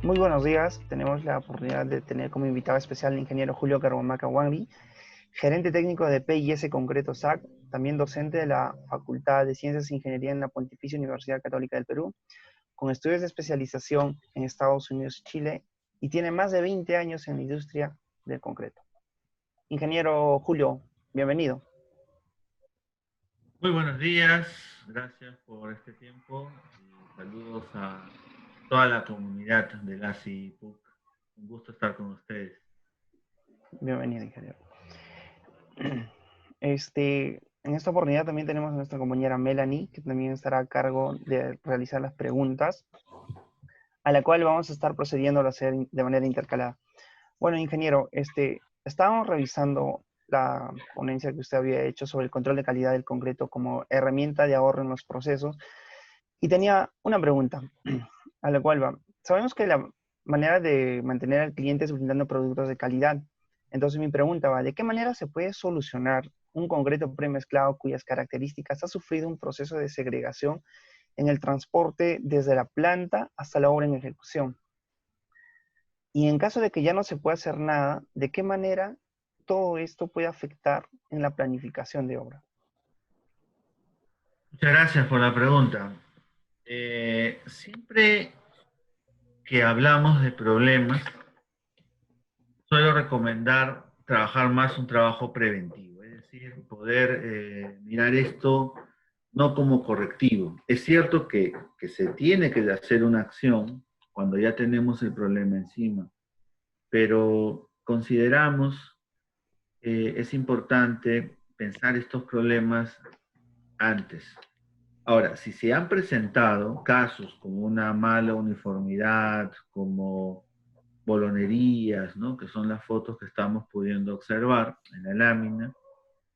Muy buenos días. Tenemos la oportunidad de tener como invitado especial al ingeniero Julio Carbomaca Wangri, gerente técnico de PIS Concreto SAC, también docente de la Facultad de Ciencias e Ingeniería en la Pontificia Universidad Católica del Perú, con estudios de especialización en Estados Unidos y Chile, y tiene más de 20 años en la industria del concreto. Ingeniero Julio, bienvenido. Muy buenos días, gracias por este tiempo y saludos a toda la comunidad de LASI PUC. Un gusto estar con ustedes. Bienvenido, ingeniero. En esta oportunidad también tenemos a nuestra compañera Melanie, que también estará a cargo de realizar las preguntas, a la cual vamos a estar procediendo a hacer de manera intercalada. Bueno, ingeniero, estábamos revisando la ponencia que usted había hecho sobre el control de calidad del concreto como herramienta de ahorro en los procesos y tenía una pregunta a la cual va. Sabemos que la manera de mantener al cliente es brindando productos de calidad. Entonces mi pregunta va, ¿de qué manera se puede solucionar un concreto premezclado cuyas características ha sufrido un proceso de segregación en el transporte desde la planta hasta la obra en ejecución? Y en caso de que ya no se pueda hacer nada, ¿de qué manera todo esto puede afectar en la planificación de obra? Muchas gracias por la pregunta. Siempre que hablamos de problemas, suelo recomendar trabajar más un trabajo preventivo, es decir, poder mirar esto no como correctivo. Es cierto que se tiene que hacer una acción cuando ya tenemos el problema encima, pero consideramos es importante pensar estos problemas antes. Ahora, si se han presentado casos como una mala uniformidad, como bolonerías, ¿no? Que son las fotos que estamos pudiendo observar en la lámina,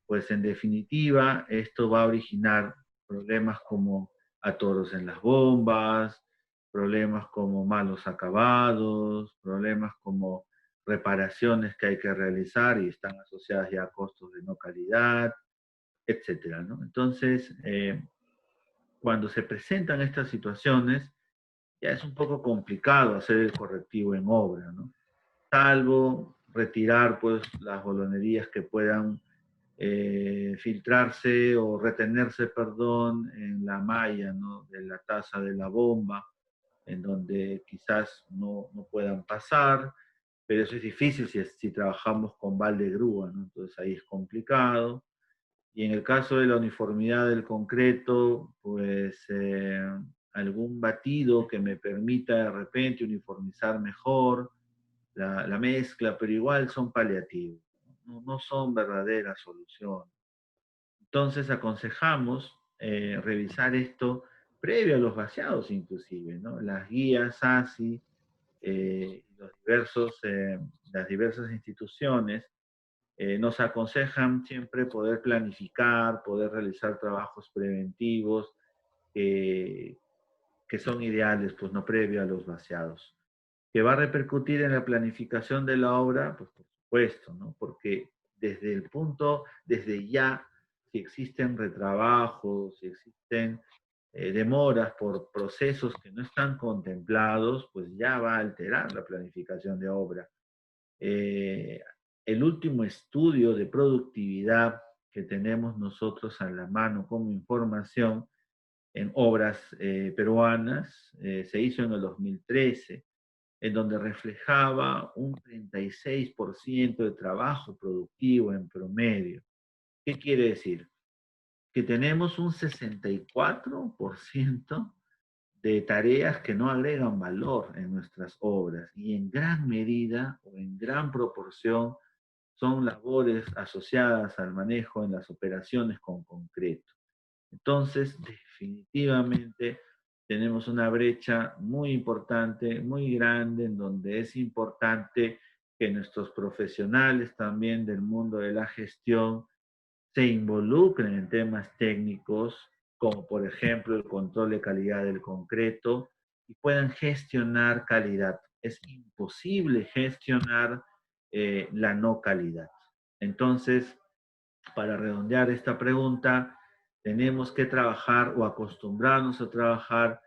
pues en definitiva esto va a originar problemas como atoros en las bombas, problemas como malos acabados, problemas como reparaciones que hay que realizar y están asociadas ya a costos de no calidad, etcétera, ¿no? Entonces, cuando se presentan estas situaciones, ya es un poco complicado hacer el correctivo en obra, ¿no? Salvo retirar pues las bolonerías que puedan filtrarse o retenerse, perdón, en la malla, ¿no? De la taza de la bomba, en donde quizás no puedan pasar, pero eso es difícil si trabajamos con balde grúa, ¿no? Entonces ahí es complicado. Y en el caso de la uniformidad del concreto, pues algún batido que me permita de repente uniformizar mejor la mezcla, pero igual son paliativos, no son verdaderas soluciones. Entonces aconsejamos revisar esto previo a los vaciados inclusive, ¿no? Las guías ASI, las diversas instituciones nos aconsejan siempre poder planificar, poder realizar trabajos preventivos eh, que son ideales, pues no previo a los vaciados. ¿Que va a repercutir en la planificación de la obra? Pues por supuesto, ¿no? Porque desde ya, si existen retrabajos, si existen demoras por procesos que no están contemplados, pues ya va a alterar la planificación de obra. Eh, el último estudio de productividad que tenemos nosotros a la mano como información en obras peruanas se hizo en el 2013, en donde reflejaba un 36% de trabajo productivo en promedio. ¿Qué quiere decir? Que tenemos un 64% de tareas que no agregan valor en nuestras obras y en gran medida o en gran proporción son labores asociadas al manejo en las operaciones con concreto. Entonces, definitivamente tenemos una brecha muy importante, muy grande, en donde es importante que nuestros profesionales también del mundo de la gestión se involucren en temas técnicos, como por ejemplo el control de calidad del concreto, y puedan gestionar calidad. Es imposible gestionar la no calidad. Entonces, para redondear esta pregunta, tenemos que trabajar o acostumbrarnos a trabajar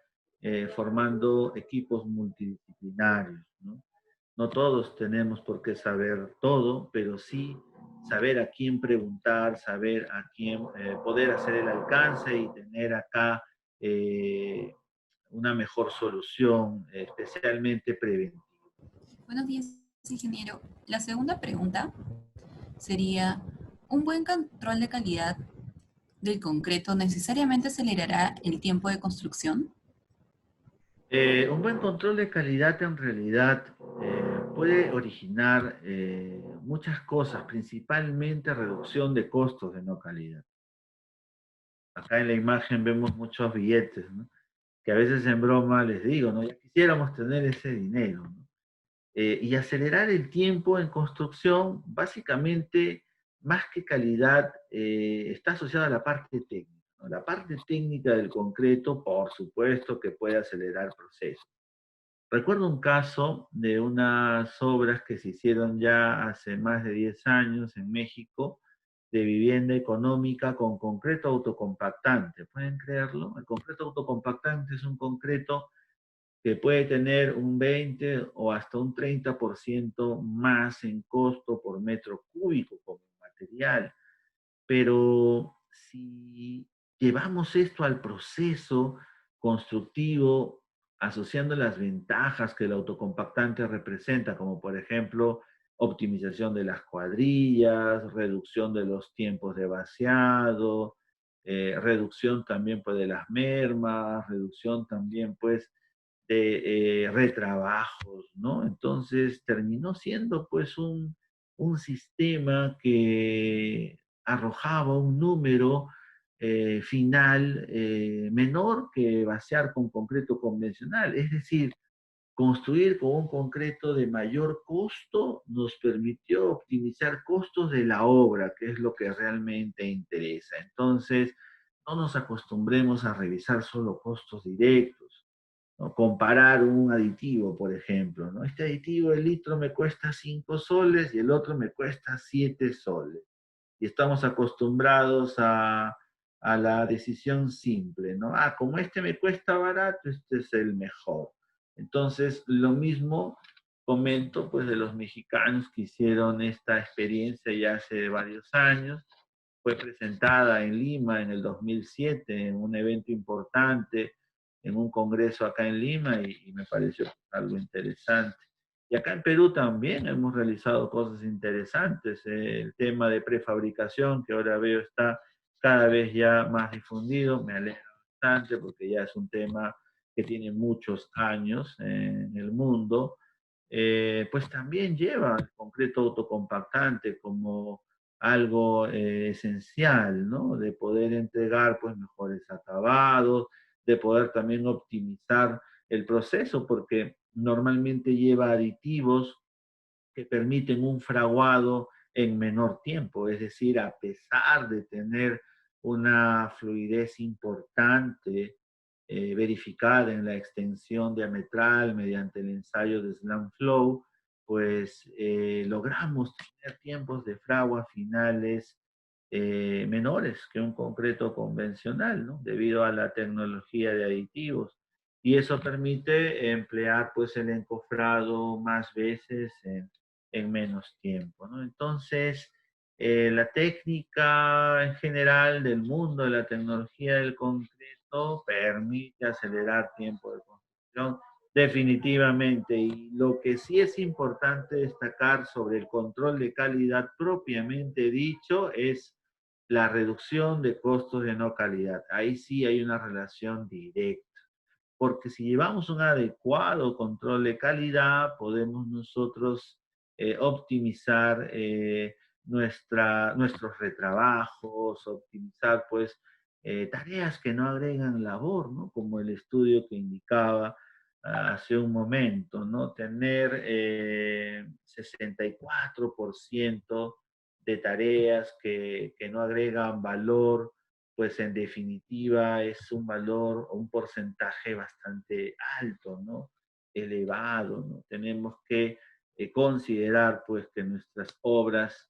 formando equipos multidisciplinarios, ¿no? No todos tenemos por qué saber todo, pero sí saber a quién preguntar, saber a quién poder hacer el alcance y tener acá una mejor solución, especialmente preventiva. Buenos días, ingeniero. La segunda pregunta sería, ¿un buen control de calidad del concreto necesariamente acelerará el tiempo de construcción? Un buen control de calidad en realidad puede originar muchas cosas, principalmente reducción de costos de no calidad. Acá en la imagen vemos muchos billetes, ¿no? Que a veces en broma les digo, ¿no? Ya quisiéramos tener ese dinero, ¿no? Y acelerar el tiempo en construcción, básicamente, más que calidad, está asociada a la parte técnica, ¿no? La parte técnica del concreto, por supuesto, que puede acelerar procesos. Recuerdo un caso de unas obras que se hicieron ya hace más de 10 años en México, de vivienda económica con concreto autocompactante. ¿Pueden creerlo? El concreto autocompactante es un concreto que puede tener un 20 o hasta un 30% más en costo por metro cúbico como material. Pero si llevamos esto al proceso constructivo, asociando las ventajas que el autocompactante representa, como por ejemplo optimización de las cuadrillas, reducción de los tiempos de vaciado, reducción también pues de las mermas, reducción también pues de retrabajos, ¿no? Entonces terminó siendo pues un sistema que arrojaba un número final menor que vaciar con concreto convencional. Es decir, construir con un concreto de mayor costo nos permitió optimizar costos de la obra, que es lo que realmente interesa. Entonces, no nos acostumbremos a revisar solo costos directos, ¿no? Comparar un aditivo, por ejemplo, ¿no? Este aditivo, el litro me cuesta 5 soles y el otro me cuesta 7 soles. Y estamos acostumbrados a la decisión simple, ¿no? Ah, como este me cuesta barato, este es el mejor. Entonces, lo mismo comento pues de los mexicanos que hicieron esta experiencia ya hace varios años. Fue presentada en Lima en el 2007 en un evento importante, en un congreso acá en Lima y me pareció algo interesante. Y acá en Perú también hemos realizado cosas interesantes. El tema de prefabricación, que ahora veo está cada vez ya más difundido, me alegra bastante porque ya es un tema que tiene muchos años en el mundo. Pues también lleva el concreto autocompactante como algo esencial, ¿no? De poder entregar pues mejores acabados, de poder también optimizar el proceso, porque normalmente lleva aditivos que permiten un fraguado en menor tiempo, es decir, a pesar de tener una fluidez importante verificada en la extensión diametral mediante el ensayo de Slam Flow, pues logramos tener tiempos de fragua finales menores que un concreto convencional, ¿no? Debido a la tecnología de aditivos. Y eso permite emplear pues el encofrado más veces en menos tiempo, ¿no? Entonces, la técnica en general del mundo de la tecnología del concreto permite acelerar tiempo de construcción definitivamente. Y lo que sí es importante destacar sobre el control de calidad propiamente dicho es la reducción de costos de no calidad. Ahí sí hay una relación directa, porque si llevamos un adecuado control de calidad, podemos nosotros optimizar nuestros retrabajos, optimizar pues tareas que no agregan labor, ¿no? Como el estudio que indicaba hace un momento, ¿no? Tener 64% de tareas que no agregan valor, pues en definitiva es un valor o un porcentaje bastante alto, ¿no? Elevado, ¿no? Tenemos que considerar pues que nuestras obras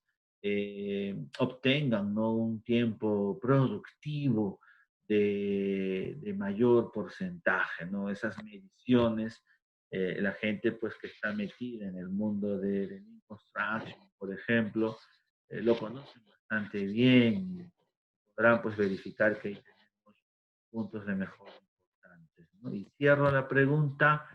obtengan, ¿no? Un tiempo productivo de mayor porcentaje, ¿no? Esas mediciones, la gente pues que está metida en el mundo de Lean Construction, por ejemplo, lo conocen bastante bien, podrán pues verificar que ahí tenemos puntos de mejora importantes, ¿no? Y cierro la pregunta,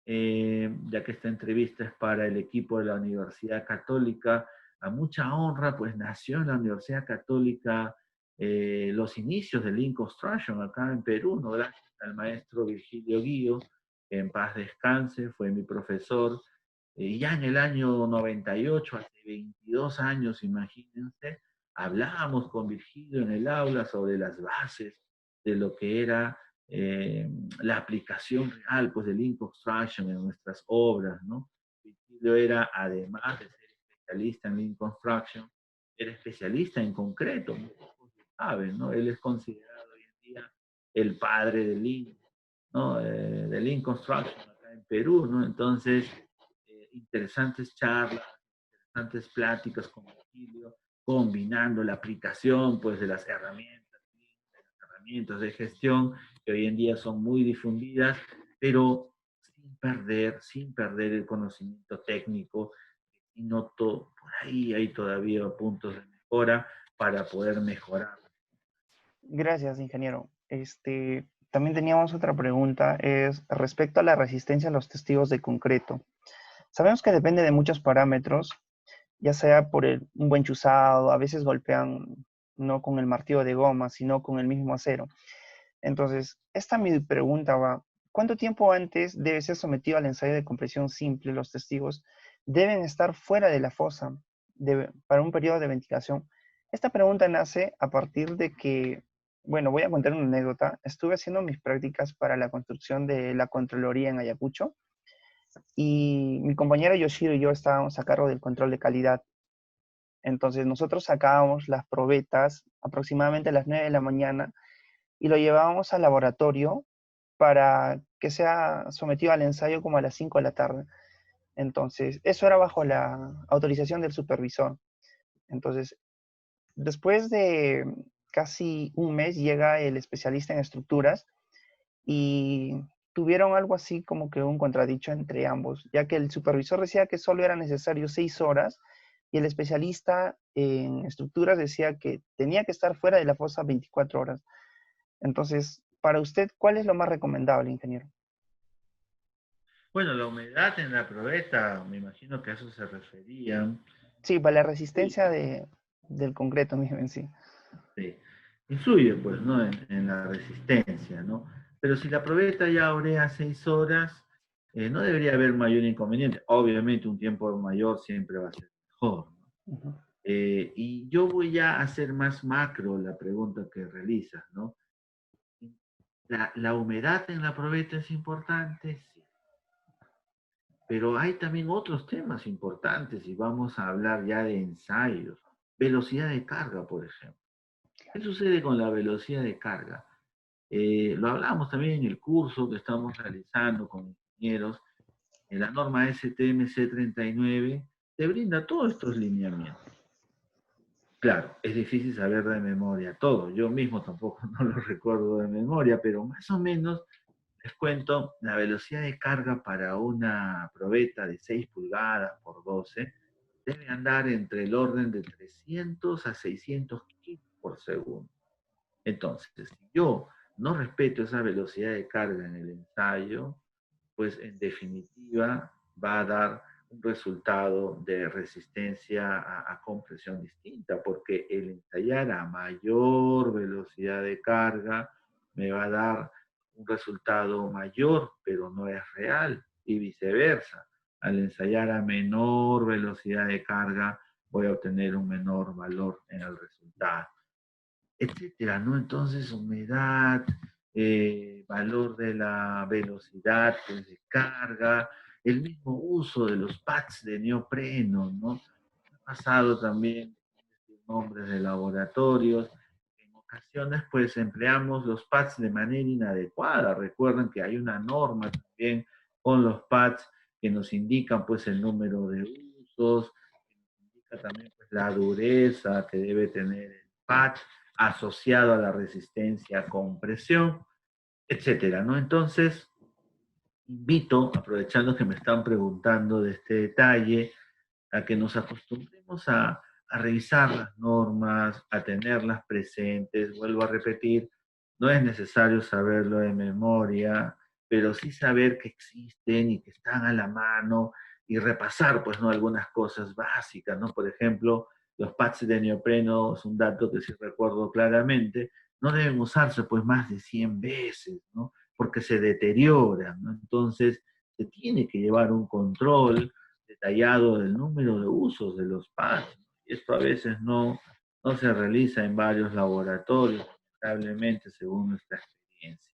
ya que esta entrevista es para el equipo de la Universidad Católica, a mucha honra, pues nació en la Universidad Católica los inicios del Lean Construction acá en Perú, ¿no? Gracias al maestro Virgilio Guío, que en paz descanse, fue mi profesor, ya en el año 98, hace 22 años, imagínense, hablábamos con Virgilio en el aula sobre las bases de lo que era la aplicación real pues, del Lean Construction en nuestras obras, ¿no? Virgilio era, además de ser especialista en Lean Construction, era especialista en concreto, muchos saben, ¿no? Él es considerado hoy en día el padre del Lean, ¿no? De Lean Construction acá en Perú, ¿no? Entonces, interesantes charlas, interesantes pláticas con Virgilio, combinando la aplicación pues, de las herramientas de gestión que hoy en día son muy difundidas, pero sin perder el conocimiento técnico. Y noto por ahí hay todavía puntos de mejora para poder mejorar. Gracias, ingeniero. También teníamos otra pregunta, es respecto a la resistencia a los testigos de concreto. Sabemos que depende de muchos parámetros, ya sea por un buen chuzado, a veces golpean no con el martillo de goma, sino con el mismo acero. Entonces, esta mi pregunta va, ¿cuánto tiempo antes debe ser sometido al ensayo de compresión simple? Los testigos deben estar fuera de la fosa para un periodo de ventilación. Esta pregunta nace a partir de que, bueno, voy a contar una anécdota. Estuve haciendo mis prácticas para la construcción de la Contraloría en Ayacucho y mi compañero Yoshiro y yo estábamos a cargo del control de calidad. Entonces nosotros sacábamos las probetas aproximadamente a las 9 de la mañana y lo llevábamos al laboratorio para que sea sometido al ensayo como a las 5 de la tarde. Entonces, eso era bajo la autorización del supervisor. Entonces, después de casi un mes llega el especialista en estructuras y tuvieron algo así como que un contradicho entre ambos, ya que el supervisor decía que solo era necesario 6 horas y el especialista en estructuras decía que tenía que estar fuera de la fosa 24 horas. Entonces, para usted, ¿cuál es lo más recomendable, ingeniero? Bueno, la humedad en la probeta, me imagino que a eso se refería. Sí, para la Sí, resistencia del concreto mismo en sí. sí. Influye, pues, ¿no? En la resistencia, ¿no? Pero si la probeta ya orea 6 horas, no debería haber mayor inconveniente. Obviamente, un tiempo mayor siempre va a ser mejor, ¿no? Ujú. Y yo voy a hacer más macro la pregunta que realizas, ¿no? La humedad en la probeta es importante, sí. Pero hay también otros temas importantes y vamos a hablar ya de ensayos. Velocidad de carga, por ejemplo. ¿Qué sucede con la velocidad de carga? Lo hablamos también en el curso que estamos realizando con ingenieros. En la norma STMC 39 te brinda todos estos lineamientos. Claro, es difícil saber de memoria todo. Yo mismo tampoco no lo recuerdo de memoria, pero más o menos les cuento, la velocidad de carga para una probeta de 6 pulgadas por 12 debe andar entre el orden de 300 a 600 km por segundo. Entonces, si yo no respeto esa velocidad de carga en el ensayo, pues en definitiva va a dar un resultado de resistencia a compresión distinta, porque el ensayar a mayor velocidad de carga me va a dar un resultado mayor, pero no es real, y viceversa. Al ensayar a menor velocidad de carga, voy a obtener un menor valor en el resultado, etcétera, ¿no? Entonces, humedad, valor de la velocidad pues, de carga, el mismo uso de los pads de neopreno, ¿no? Ha pasado también nombres de laboratorios. En ocasiones, pues, empleamos los pads de manera inadecuada. Recuerden que hay una norma también con los pads que nos indican, pues, el número de usos, que nos indica también, pues, la dureza que debe tener el pad. asociado a la resistencia con presión, etcétera, ¿no? Entonces, invito, aprovechando que me están preguntando de este detalle, a que nos acostumbremos a revisar las normas, a tenerlas presentes. Vuelvo a repetir, no es necesario saberlo de memoria, pero sí saber que existen y que están a la mano y repasar, pues, ¿no? Algunas cosas básicas, ¿no? Por ejemplo, los pads de neopreno, es un dato que sí recuerdo claramente, no deben usarse, pues, más de 100 veces, ¿no? Porque se deterioran, ¿no? Entonces, se tiene que llevar un control detallado del número de usos de los pads. Esto a veces no se realiza en varios laboratorios, lamentablemente, según nuestra experiencia.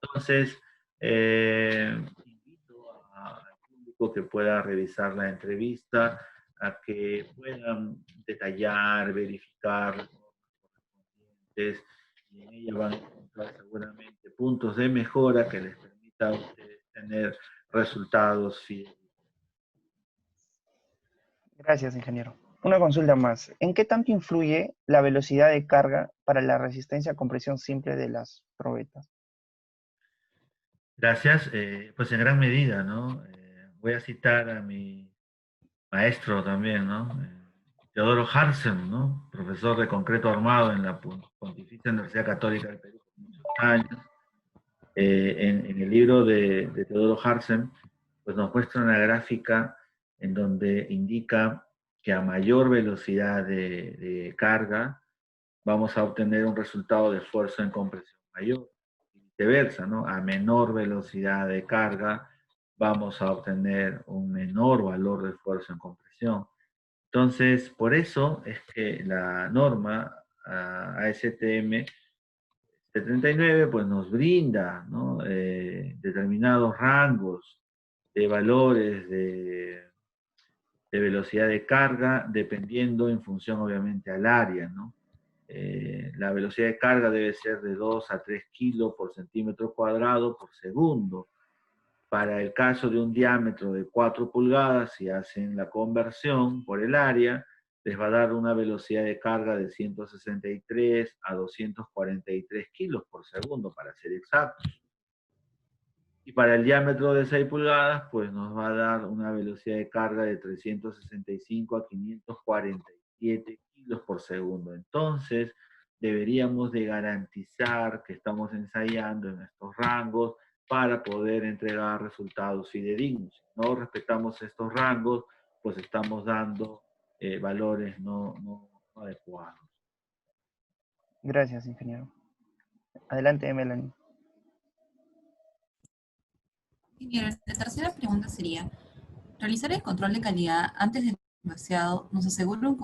Entonces, invito al público que pueda revisar la entrevista, a que puedan detallar, verificar las normas correspondientes, y en ella van a encontrar seguramente puntos de mejora que les permita a ustedes tener resultados fidedignos. Gracias, ingeniero. Una consulta más. ¿En qué tanto influye la velocidad de carga para la resistencia a compresión simple de las probetas? Gracias, pues en gran medida, ¿no? Voy a citar a mi maestro también, ¿no? Teodoro Hansen, ¿no? Profesor de concreto armado en la Pontificia Universidad Católica del Perú por muchos años. En el libro de Teodoro Hansen, pues nos muestra una gráfica en donde indica que a mayor velocidad de carga vamos a obtener un resultado de esfuerzo en compresión mayor. Y viceversa, ¿no? A menor velocidad de carga vamos a obtener un menor valor de esfuerzo en compresión. Entonces, por eso es que la norma ASTM 79 pues nos brinda, ¿no? Determinados rangos de valores de velocidad de carga, dependiendo en función obviamente al área, ¿no? La velocidad de carga debe ser de 2 a 3 kilos por centímetro cuadrado por segundo. Para el caso de un diámetro de 4 pulgadas, si hacen la conversión por el área, les va a dar una velocidad de carga de 163 a 243 kilos por segundo, para ser exactos. Y para el diámetro de 6 pulgadas, pues nos va a dar una velocidad de carga de 365 a 547 kilos por segundo. Entonces, deberíamos de garantizar que estamos ensayando en estos rangos para poder entregar resultados fidedignos. Si no respetamos estos rangos, pues estamos dando valores no adecuados. Gracias, ingeniero. Adelante, Melanie. Ingeniero, la tercera pregunta sería, ¿realizar el control de calidad antes del vaciado nos asegura un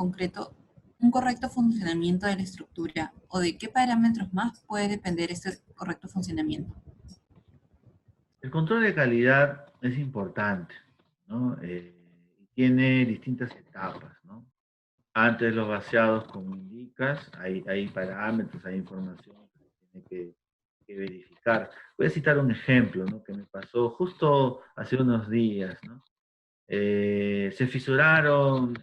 correcto funcionamiento de la estructura o de qué parámetros más puede depender este correcto funcionamiento? El control de calidad es importante, ¿no? Tiene distintas etapas, ¿no? Antes de los vaciados, como indicas, hay parámetros, hay información que se tiene que verificar. Voy a citar un ejemplo, ¿no? Que me pasó justo hace unos días, ¿no? Se fisuraron,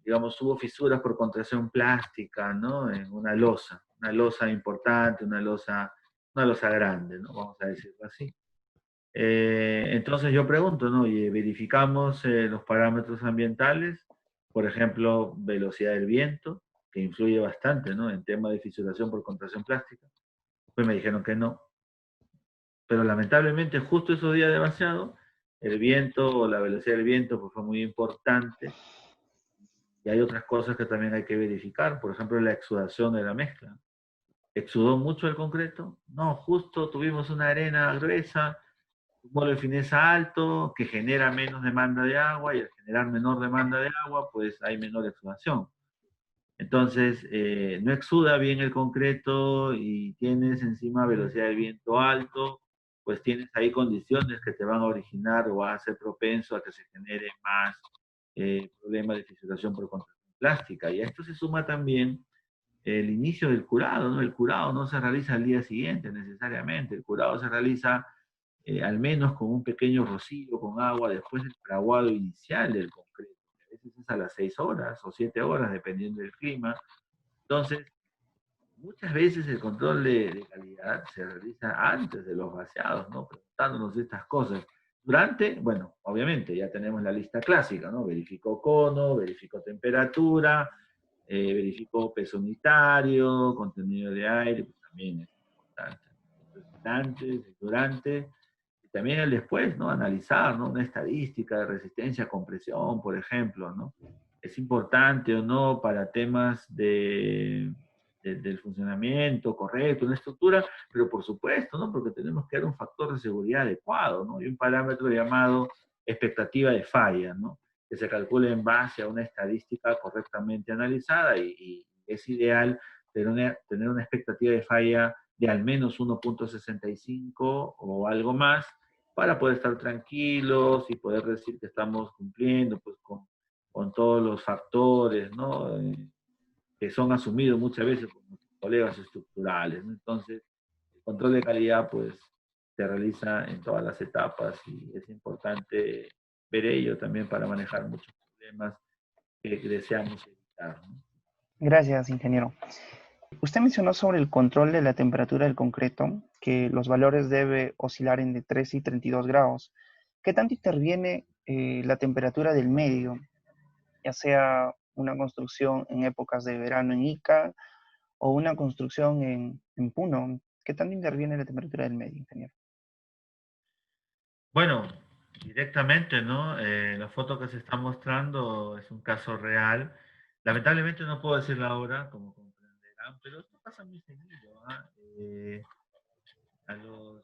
digamos, hubo fisuras por contracción plástica, ¿no? En una losa importante, una losa grande, ¿no? Vamos a decirlo así. Entonces yo pregunto, ¿no? Oye, verificamos los parámetros ambientales, por ejemplo, velocidad del viento, que influye bastante, ¿no? En tema de fisuración por contracción plástica. Pues me dijeron que no. Pero lamentablemente justo esos días de vaciado, el viento o la velocidad del viento pues, fue muy importante. Y hay otras cosas que también hay que verificar, por ejemplo, la exudación de la mezcla. ¿Exudó mucho el concreto? No, justo tuvimos una arena gruesa, un molo de fineza alto, que genera menos demanda de agua, y al generar menor demanda de agua, pues hay menor exudación. Entonces, no exuda bien el concreto y tienes encima velocidad de viento alto, pues tienes ahí condiciones que te van a originar o a ser propenso a que se genere más problemas de fisuración por contracción plástica. Y a esto se suma también el inicio del curado, ¿no? El curado no se realiza al día siguiente necesariamente, el curado se realiza al menos con un pequeño rocío con agua después del fraguado inicial del concreto. A veces es a las 6 horas o 7 horas, dependiendo del clima. Entonces, muchas veces el control de calidad se realiza antes de los vaciados, ¿no? Preguntándonos estas cosas. Durante, bueno, obviamente ya tenemos la lista clásica, ¿no? Verifico cono, verifico temperatura, verifico peso unitario, contenido de aire, pues también es importante. Entonces, antes, durante, y también el después, ¿no? Analizar, ¿no? Una estadística de resistencia a compresión, por ejemplo, ¿no? Es importante o no para temas del funcionamiento correcto, una estructura, pero por supuesto, ¿no? Porque tenemos que dar un factor de seguridad adecuado, ¿no? Y un parámetro llamado expectativa de falla, ¿no? Que se calcule en base a una estadística correctamente analizada y es ideal tener una expectativa de falla de al menos 1.65 o algo más para poder estar tranquilos y poder decir que estamos cumpliendo pues, con todos los factores, ¿no? Que son asumidos muchas veces por nuestros colegas estructurales, ¿no? Entonces, el control de calidad, pues, se realiza en todas las etapas y es importante ver ello también para manejar muchos problemas que deseamos evitar, ¿no? Gracias, ingeniero. Usted mencionó sobre el control de la temperatura del concreto, que los valores debe oscilar entre 3 y 32 grados. ¿Qué tanto interviene la temperatura del medio, ya sea una construcción en épocas de verano en Ica o una construcción en Puno? ¿Qué tanto interviene la temperatura del medio, ingeniero? Bueno, directamente, ¿no? La foto que se está mostrando es un caso real. Lamentablemente no puedo decir la hora, como comprenderán, pero esto pasa muy seguido, ¿ah? A los,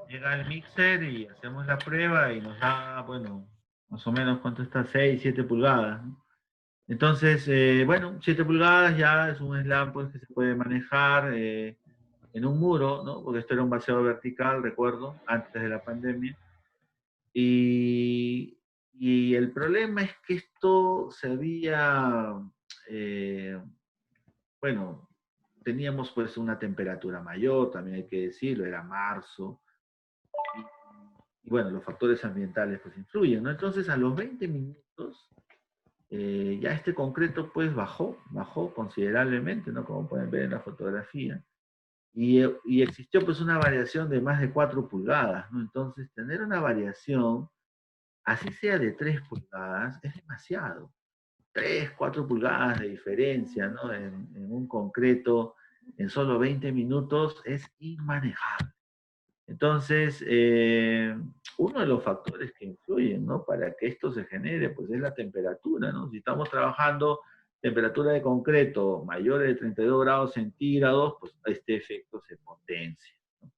llega el mixer y hacemos la prueba y nos da, bueno, más o menos cuánto está, 6 7 pulgadas, ¿no? Entonces, bueno, 7 pulgadas ya es un slam pues, que se puede manejar en un muro, ¿no? Porque esto era un vaciado vertical, recuerdo, antes de la pandemia. Y, y el problema es que esto se había, eh, bueno, teníamos pues una temperatura mayor, también hay que decirlo, era marzo, y bueno, los factores ambientales pues influyen, ¿no? Entonces a los 20 minutos ya este concreto pues bajó considerablemente, ¿no? Como pueden ver en la fotografía. Y existió pues una variación de más de 4 pulgadas, ¿no? Entonces tener una variación, así sea de 3 pulgadas, es demasiado. 3 4 pulgadas de diferencia, ¿no? En un concreto en solo 20 minutos es inmanejable. Entonces, uno de los factores que influyen, ¿no? Para que esto se genere, pues es la temperatura, ¿no? Si estamos trabajando temperatura de concreto mayor de 32 grados centígrados, pues este efecto se potencia, ¿no?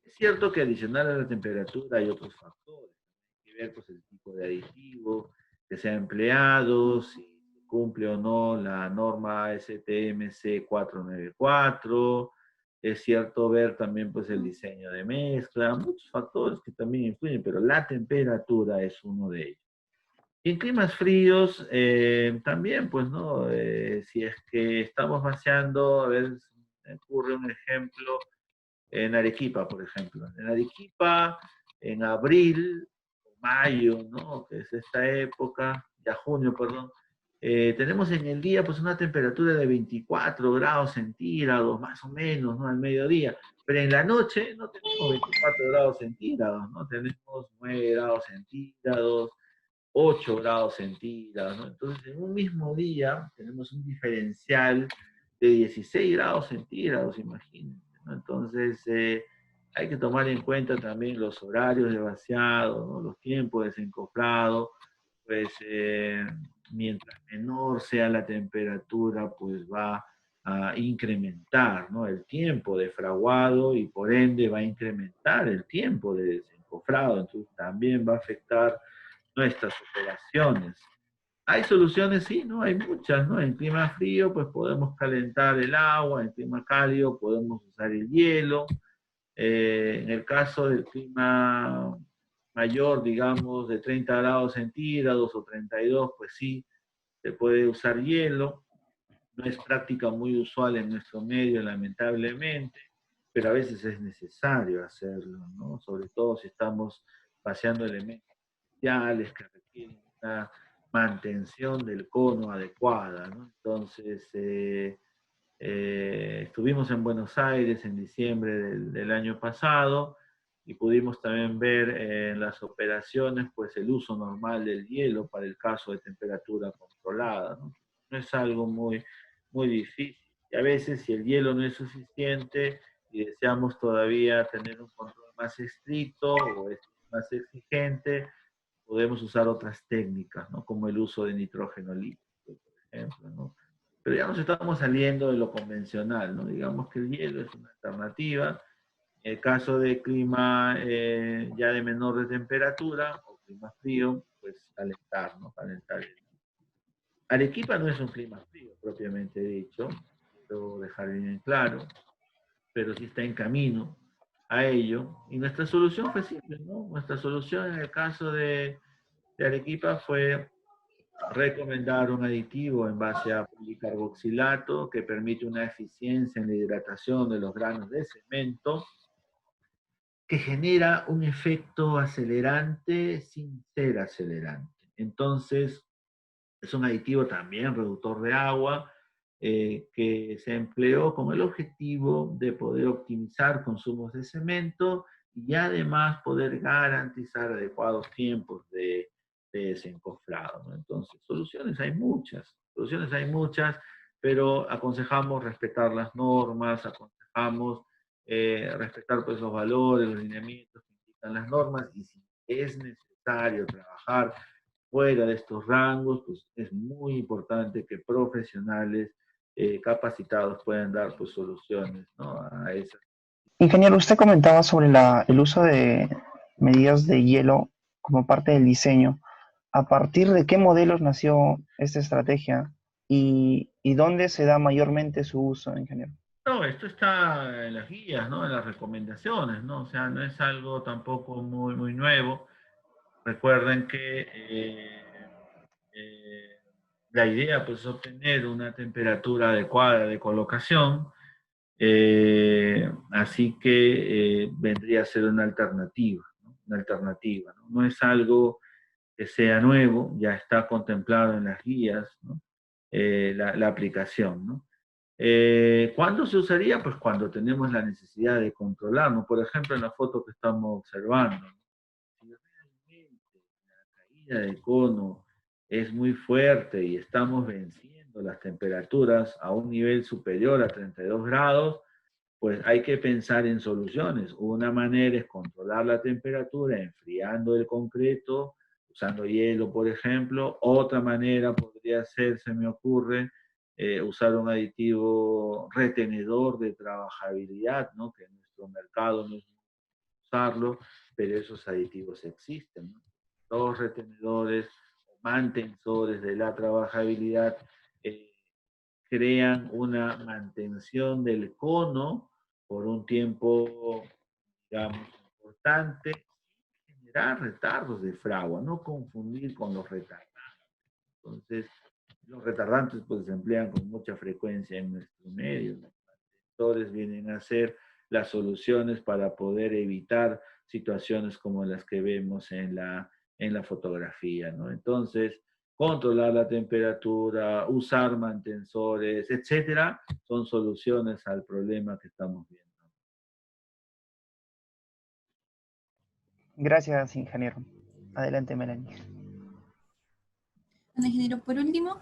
Es cierto que adicional a la temperatura hay otros factores. Hay que ver, pues, el tipo de aditivo que se ha empleado, si cumple o no la norma STMC 494. Es cierto ver también pues el diseño de mezcla, muchos factores que también influyen, pero la temperatura es uno de ellos. Y en climas fríos también, pues, ¿no? Si es que estamos vaciando, a ver, me ocurre un ejemplo en Arequipa, por ejemplo. En Arequipa, en abril, mayo, ¿no? Que es esta época, ya junio, perdón, tenemos en el día pues una temperatura de 24 grados centígrados, más o menos, ¿no? Al mediodía. Pero en la noche no tenemos 24 grados centígrados, ¿no? Tenemos 9 grados centígrados, 8 grados centígrados, ¿no? Entonces, en un mismo día tenemos un diferencial de 16 grados centígrados, imagínense, ¿no? Entonces, hay que tomar en cuenta también los horarios de vaciado, ¿no? Los tiempos de desencofrado, pues mientras menor sea la temperatura, pues va a incrementar, ¿no? El tiempo de fraguado y por ende va a incrementar el tiempo de desencofrado, entonces también va a afectar nuestras operaciones. Hay soluciones, sí, ¿no? Hay muchas, ¿no? En clima frío, pues podemos calentar el agua, en clima cálido podemos usar el hielo. En el caso del clima mayor, digamos, de 30 grados centígrados o 32, pues sí, se puede usar hielo. No es práctica muy usual en nuestro medio, lamentablemente, pero a veces es necesario hacerlo, ¿no? Sobre todo si estamos vaciando elementos que requieren una mantención del cono adecuada, ¿no? Entonces, estuvimos en Buenos Aires en diciembre del año pasado y pudimos también ver en las operaciones pues el uso normal del hielo para el caso de temperatura controlada, ¿no? No es algo muy difícil. Y a veces si el hielo no es suficiente y deseamos todavía tener un control más estricto o más exigente, podemos usar otras técnicas, ¿no? Como el uso de nitrógeno líquido, por ejemplo, ¿no? Pero ya nos estamos saliendo de lo convencional, ¿no? Digamos que el hielo es una alternativa. En el caso de clima ya de menor de temperatura o clima frío, pues calentar, ¿no? Calentar. Arequipa no es un clima frío, propiamente dicho, quiero dejar bien claro, pero sí está en camino a ello. Y nuestra solución fue simple, ¿no? Nuestra solución en el caso de Arequipa fue recomendar un aditivo en base a policarboxilato que permite una eficiencia en la hidratación de los granos de cemento que genera un efecto acelerante sin ser acelerante. Entonces, es un aditivo también reductor de agua que se empleó con el objetivo de poder optimizar consumos de cemento y además poder garantizar adecuados tiempos de desencofrado, ¿no? Entonces, soluciones hay muchas, pero aconsejamos respetar las normas, aconsejamos respetar pues, los valores, los lineamientos que indican las normas y si es necesario trabajar fuera de estos rangos, pues es muy importante que profesionales capacitados puedan dar pues, soluciones, ¿no? A esas. Ingeniero, usted comentaba sobre el uso de medidas de hielo como parte del diseño. ¿A partir de qué modelos nació esta estrategia y dónde se da mayormente su uso, ingeniero? No, esto está en las guías, ¿no? En las recomendaciones, ¿no? O sea, no es algo tampoco muy nuevo. Recuerden que eh, la idea pues, es obtener una temperatura adecuada de colocación, así que vendría a ser una alternativa, ¿no? Una alternativa, ¿no? No es algo que sea nuevo, ya está contemplado en las guías, ¿no? La aplicación, ¿no? ¿Cuándo se usaría? Pues cuando tenemos la necesidad de controlarnos. Por ejemplo, en la foto que estamos observando, ¿no? Si realmente la caída del cono es muy fuerte y estamos venciendo las temperaturas a un nivel superior a 32 grados, pues hay que pensar en soluciones. Una manera es controlar la temperatura enfriando el concreto, usando hielo, por ejemplo. Otra manera podría ser, se me ocurre, usar un aditivo retenedor de trabajabilidad, ¿no? Que en nuestro mercado no es usarlo, pero esos aditivos existen, ¿no? Los retenedores o mantensores de la trabajabilidad eh, crean una mantención del cono por un tiempo, digamos, importante, sin generar retardos de fragua, no confundir con los retardantes. Entonces, los retardantes pues se emplean con mucha frecuencia en nuestro medio. Los mantensores vienen a ser las soluciones para poder evitar situaciones como las que vemos en la fotografía, ¿no? Entonces, controlar la temperatura, usar mantensores, etcétera, son soluciones al problema que estamos viendo. Gracias, ingeniero. Adelante, Melanie. Bueno, ingeniero, por último,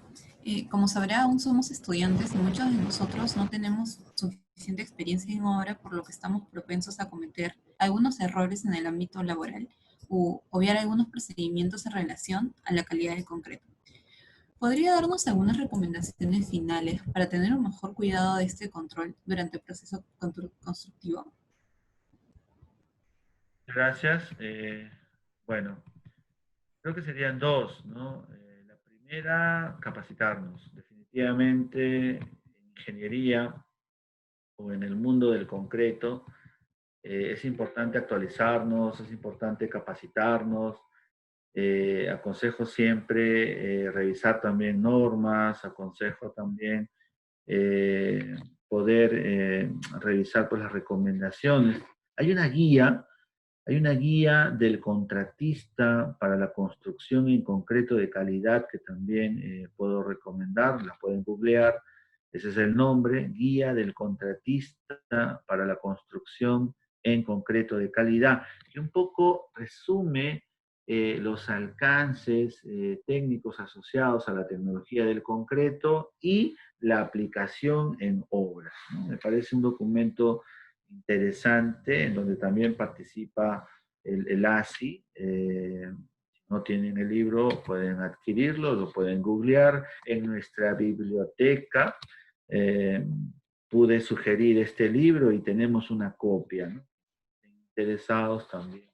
como sabrá, aún somos estudiantes y muchos de nosotros no tenemos suficiente experiencia en obra, por lo que estamos propensos a cometer algunos errores en el ámbito laboral u obviar algunos procedimientos en relación a la calidad del concreto. ¿Podría darnos algunas recomendaciones finales para tener un mejor cuidado de este control durante el proceso constructivo? Gracias. Bueno, creo que serían dos, ¿no? La primera, capacitarnos. Definitivamente, en ingeniería o en el mundo del concreto, es importante actualizarnos, es importante capacitarnos. Aconsejo siempre revisar también normas, aconsejo también eh, poder revisar pues, las recomendaciones. Hay una guía Hay una guía del contratista para la construcción en concreto de calidad que también puedo recomendar, la pueden googlear. Ese es el nombre, Guía del Contratista para la Construcción en Concreto de Calidad, que un poco resume los alcances técnicos asociados a la tecnología del concreto y la aplicación en obras, ¿no? Me parece un documento interesante en donde también participa el ASI. Si no tienen el libro, pueden adquirirlo, lo pueden googlear en nuestra biblioteca. Eh, Pude sugerir este libro y tenemos una copia, ¿no? Interesados también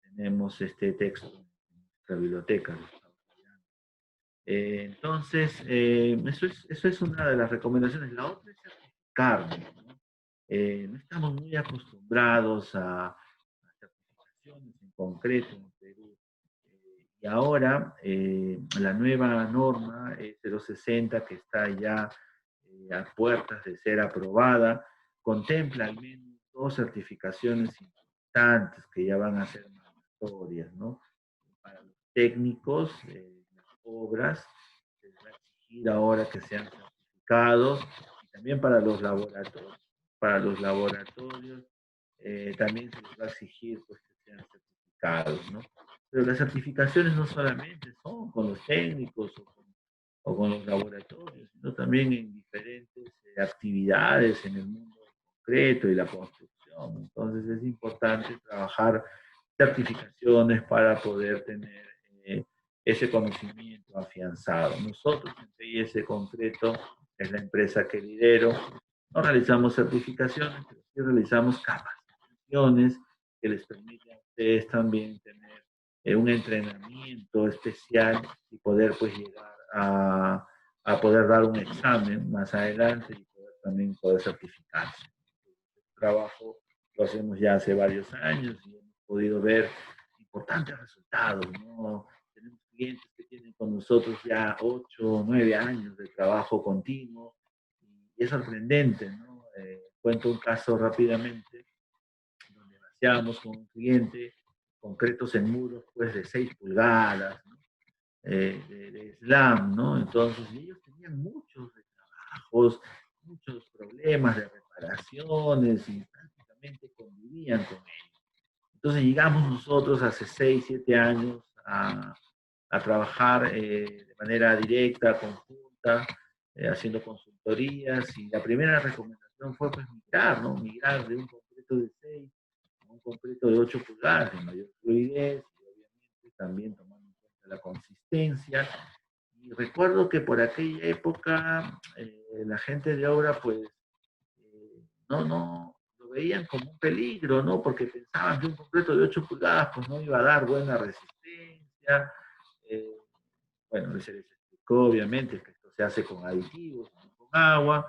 tenemos este texto en nuestra biblioteca. Entonces, eso es una de las recomendaciones. La otra es certificarnos, ¿no? No estamos muy acostumbrados a certificaciones en concreto en Perú. Y ahora la nueva norma 060 que está ya a puertas de ser aprobada, contempla al menos 2 certificaciones importantes que ya van a ser mandatorias, ¿no? Para los técnicos, las obras, se les va a exigir ahora que sean certificados, y también para los laboratorios. Para los laboratorios también se les va a exigir pues, que sean certificados, ¿no? Pero las certificaciones no solamente son con los técnicos o con los laboratorios, sino también en diferentes actividades en el mundo concreto y la construcción. Entonces es importante trabajar certificaciones para poder tener ese conocimiento afianzado. Nosotros en PIS Concreto, es la empresa que lidero, no realizamos certificaciones, pero sí realizamos capacitaciones que les permiten a ustedes también tener un entrenamiento especial y poder pues llegar a poder dar un examen más adelante y poder, también poder certificarse. El trabajo lo hacemos ya hace varios años y hemos podido ver importantes resultados, ¿no? Tenemos clientes que tienen con nosotros ya 8 o 9 años de trabajo continuo y es sorprendente, ¿no? Cuento un caso rápidamente donde vaciábamos con un cliente concretos en muros pues de 6 pulgadas, ¿no? De slam, ¿no? Entonces ellos tenían muchos trabajos, muchos problemas de reparaciones y prácticamente convivían con ellos. Entonces llegamos nosotros hace 6, 7 años a trabajar de manera directa, conjunta, haciendo consultorías y la primera recomendación fue pues migrar, ¿no? Migrar de un concreto de 6 a un concreto de 8 pulgadas de mayor fluidez y obviamente también tomando en cuenta la consistencia. Y recuerdo que por aquella época la gente de obra pues no lo veían como un peligro, ¿no? Porque pensaban que un concreto de 8 pulgadas pues no iba a dar buena resistencia. Eh, bueno, se les explicó obviamente que esto se hace con aditivos, con agua.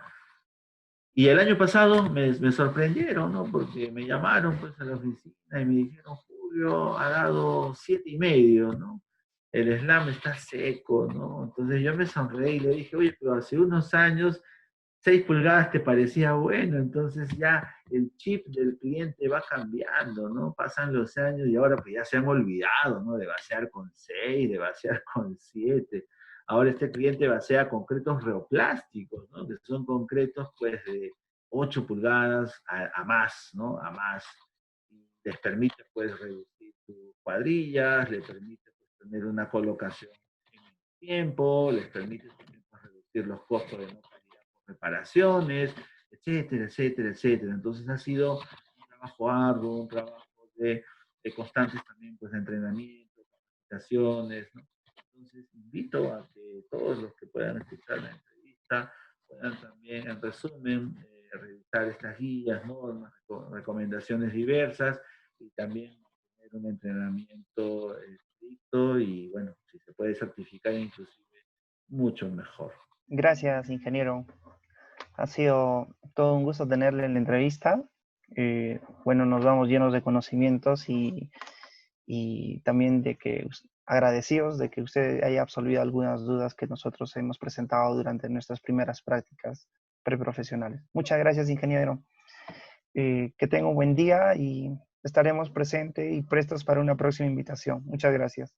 Y el año pasado me sorprendieron, ¿no? Porque me llamaron pues a la oficina y me dijeron, Julio, ha dado 7,5, ¿no? El slam está seco, ¿no? Entonces yo me sonreí y le dije, oye, pero hace unos años 6 pulgadas te parecía bueno, entonces ya el chip del cliente va cambiando, ¿no? Pasan los años y ahora pues ya se han olvidado, ¿no? De vaciar con 6, de vaciar con 7. Ahora este cliente vacía concretos reoplásticos, ¿no? Que son concretos pues de 8 pulgadas a más, ¿no? A más. Y les permite pues reducir sus cuadrillas, les permite pues, tener una colocación en el tiempo, les permite también pues, reducir los costos de no reparaciones, etcétera, etcétera, etcétera. Entonces ha sido un trabajo arduo, un trabajo de constantes también, pues, de entrenamiento, capacitaciones, ¿no? Entonces invito a que todos los que puedan escuchar la entrevista puedan también, en resumen, revisar estas guías, normas, recomendaciones diversas y también tener un entrenamiento estricto y, bueno, si se puede certificar inclusive, mucho mejor. Gracias, ingeniero. Ha sido todo un gusto tenerle en la entrevista. Bueno, nos vamos llenos de conocimientos y también de que agradecidos de que usted haya absolvido algunas dudas que nosotros hemos presentado durante nuestras primeras prácticas preprofesionales. Muchas gracias, ingeniero. Que tenga un buen día y estaremos presentes y prestos para una próxima invitación. Muchas gracias.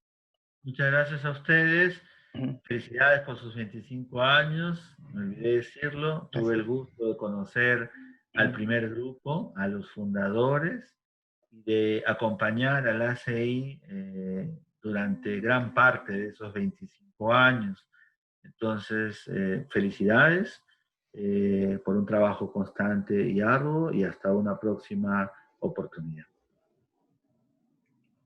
Muchas gracias a ustedes. Ujú. Felicidades por sus 25 años. Me olvidé decirlo. Tuve el Gracias. gusto de conocer al Ujú. primer grupo, a los fundadores, y de acompañar al ACI durante gran parte de esos 25 años. Entonces, felicidades por un trabajo constante y arduo y hasta una próxima oportunidad.